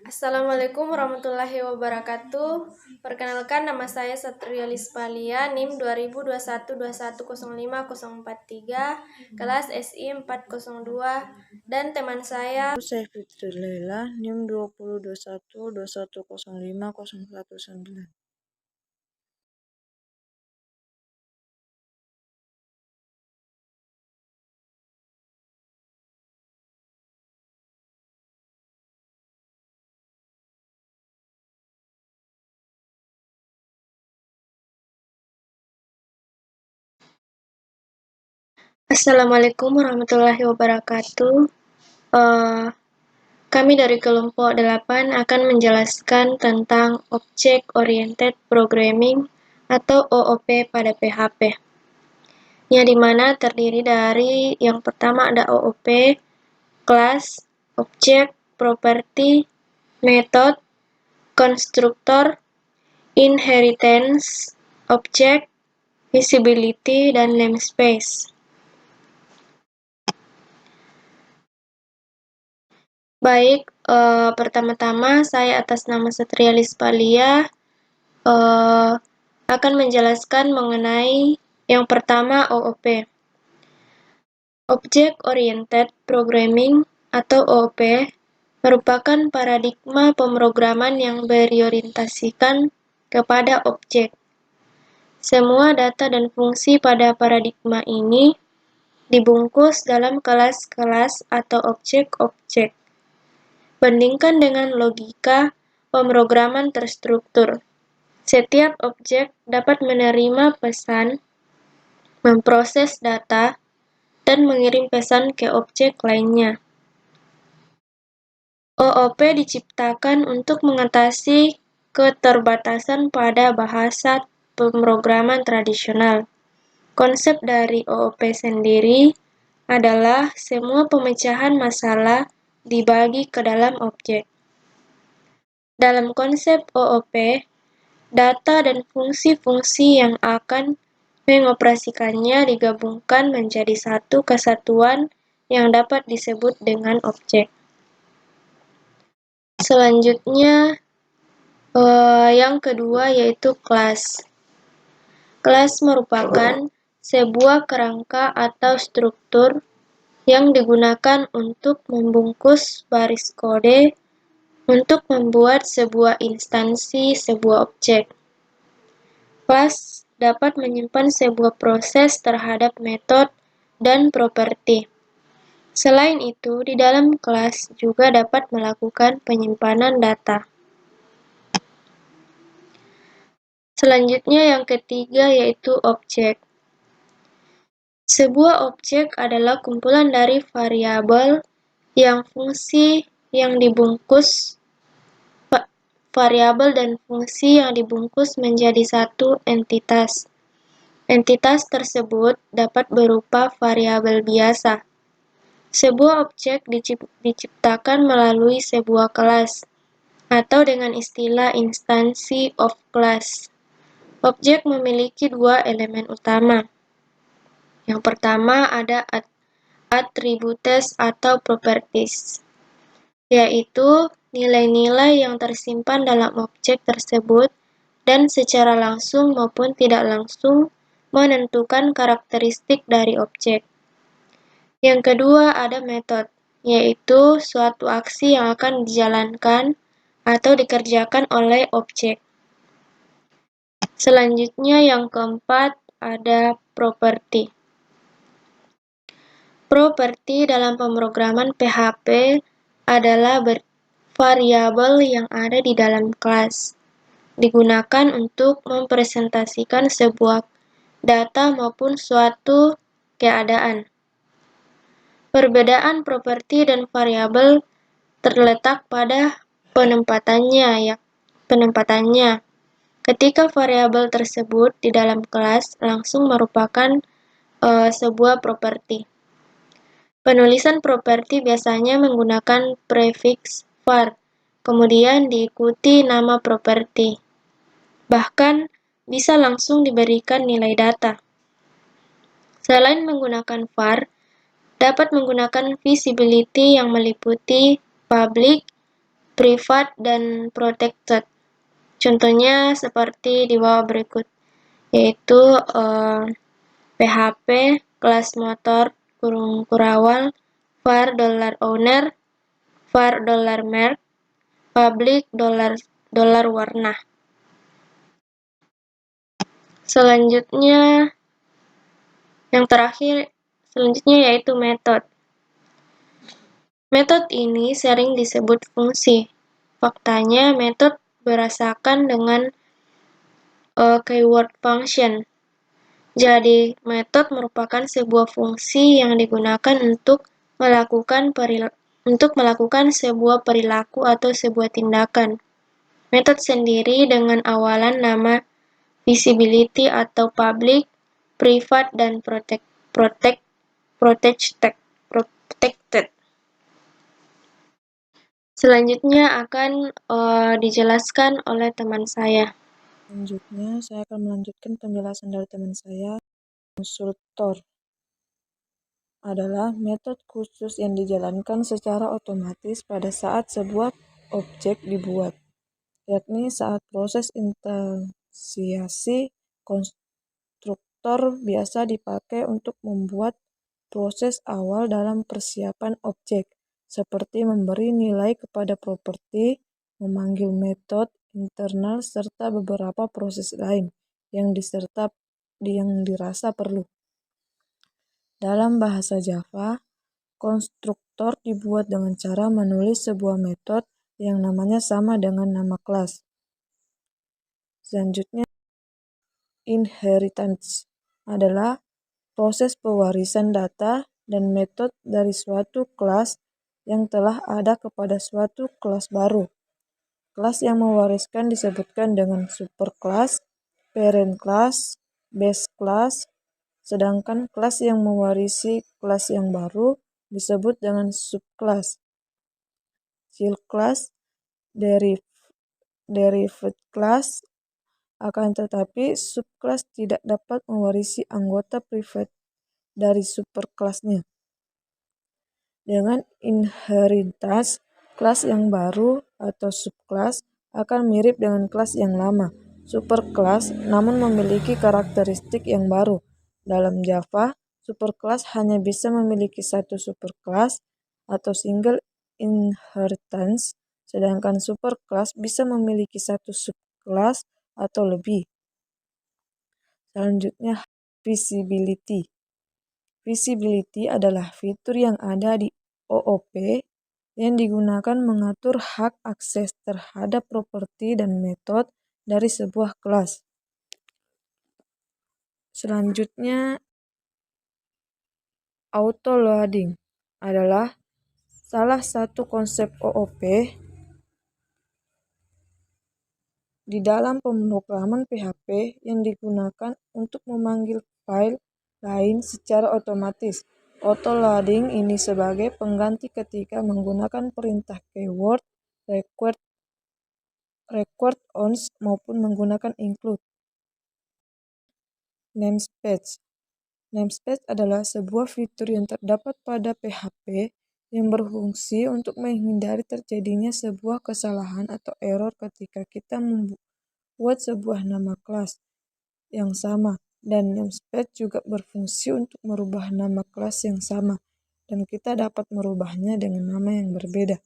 Assalamualaikum warahmatullahi wabarakatuh. Perkenalkan, nama saya Satrio Lispalia, NIM 2021210543, kelas SI 402, dan teman saya Saya Fitri Laila, NIM 2021210519. Assalamualaikum warahmatullahi wabarakatuh. Kami dari kelompok 8 akan menjelaskan tentang Object Oriented Programming atau OOP pada PHP. Yang dimana terdiri dari yang pertama ada OOP, class, object, property, method, konstruktor, inheritance, object, visibility, dan namespace. Baik, pertama-tama saya atas nama Satria Lispalia akan menjelaskan mengenai yang pertama OOP. Object Oriented Programming atau OOP merupakan paradigma pemrograman yang berorientasikan kepada objek. Semua data dan fungsi pada paradigma ini dibungkus dalam kelas-kelas atau objek-objek. Bandingkan dengan logika pemrograman terstruktur. Setiap objek dapat menerima pesan, memproses data, dan mengirim pesan ke objek lainnya. OOP diciptakan untuk mengatasi keterbatasan pada bahasa pemrograman tradisional. Konsep dari OOP sendiri adalah semua pemecahan masalah dibagi ke dalam objek. Dalam konsep OOP, data dan fungsi-fungsi yang akan mengoperasikannya digabungkan menjadi satu kesatuan yang dapat disebut dengan objek. Selanjutnya, yang kedua yaitu kelas. Kelas merupakan sebuah kerangka atau struktur yang digunakan untuk membungkus baris kode untuk membuat sebuah instansi sebuah objek. Kelas dapat menyimpan sebuah proses terhadap metode dan properti. Selain itu, di dalam kelas juga dapat melakukan penyimpanan data. Selanjutnya yang ketiga yaitu objek. Sebuah objek adalah kumpulan dari variabel yang fungsi yang dibungkus variabel dan fungsi yang dibungkus menjadi satu entitas. Entitas tersebut dapat berupa variabel biasa. Sebuah objek diciptakan melalui sebuah kelas, atau dengan istilah instansi of class. Objek memiliki dua elemen utama. Yang pertama ada attributes atau properties, yaitu nilai-nilai yang tersimpan dalam objek tersebut dan secara langsung maupun tidak langsung menentukan karakteristik dari objek. Yang kedua ada metode, yaitu suatu aksi yang akan dijalankan atau dikerjakan oleh objek. Selanjutnya yang keempat ada properti. Properti dalam pemrograman PHP adalah variabel yang ada di dalam kelas, digunakan untuk mempresentasikan sebuah data maupun suatu keadaan. Perbedaan properti dan variabel terletak pada penempatannya. Ketika variabel tersebut di dalam kelas langsung merupakan sebuah properti. Penulisan properti biasanya menggunakan prefiks var, kemudian diikuti nama properti. Bahkan bisa langsung diberikan nilai data. Selain menggunakan var, dapat menggunakan visibility yang meliputi public, privat, dan protected. Contohnya seperti di bawah berikut, yaitu PHP, kelas motor, kurung kurawal, var $owner, var $merk, public $dollar warna. Selanjutnya yaitu metode. Metode ini sering disebut fungsi. Faktanya, metode berasakan dengan keyword function. Jadi, metode merupakan sebuah fungsi yang digunakan untuk melakukan sebuah perilaku atau sebuah tindakan. Metode sendiri dengan awalan nama visibility atau public, privat, dan protected. Selanjutnya akan dijelaskan oleh teman saya. Selanjutnya, saya akan melanjutkan penjelasan dari teman saya. Konstruktor adalah metode khusus yang dijalankan secara otomatis pada saat sebuah objek dibuat, yakni saat proses instansiasi. Konstruktor biasa dipakai untuk membuat proses awal dalam persiapan objek, seperti memberi nilai kepada properti, memanggil metode internal, serta beberapa proses lain yang dirasa perlu. Dalam bahasa Java, konstruktor dibuat dengan cara menulis sebuah metode yang namanya sama dengan nama kelas. Selanjutnya, inheritance adalah proses pewarisan data dan metode dari suatu kelas yang telah ada kepada suatu kelas baru. Kelas yang mewariskan disebutkan dengan superclass, parent class, base class, sedangkan kelas yang mewarisi kelas yang baru disebut dengan subclass. Child class, derived class, akan tetapi subclass tidak dapat mewarisi anggota private dari superclassnya. Dengan inheritance, kelas yang baru atau subclass akan mirip dengan kelas yang lama, superclass, namun memiliki karakteristik yang baru. Dalam Java, superclass hanya bisa memiliki satu superclass atau single inheritance, sedangkan superclass bisa memiliki satu subclass atau lebih. Selanjutnya, visibility. Visibility adalah fitur yang ada di OOP yang digunakan mengatur hak akses terhadap properti dan metode dari sebuah kelas. Selanjutnya, autoloading adalah salah satu konsep OOP di dalam pemrograman PHP yang digunakan untuk memanggil file lain secara otomatis. Autoloading ini sebagai pengganti ketika menggunakan perintah keyword, record once, maupun menggunakan include. Namespace. Namespace adalah sebuah fitur yang terdapat pada PHP yang berfungsi untuk menghindari terjadinya sebuah kesalahan atau error ketika kita membuat sebuah nama kelas yang sama, dan namespace juga berfungsi untuk merubah nama kelas yang sama, dan kita dapat merubahnya dengan nama yang berbeda.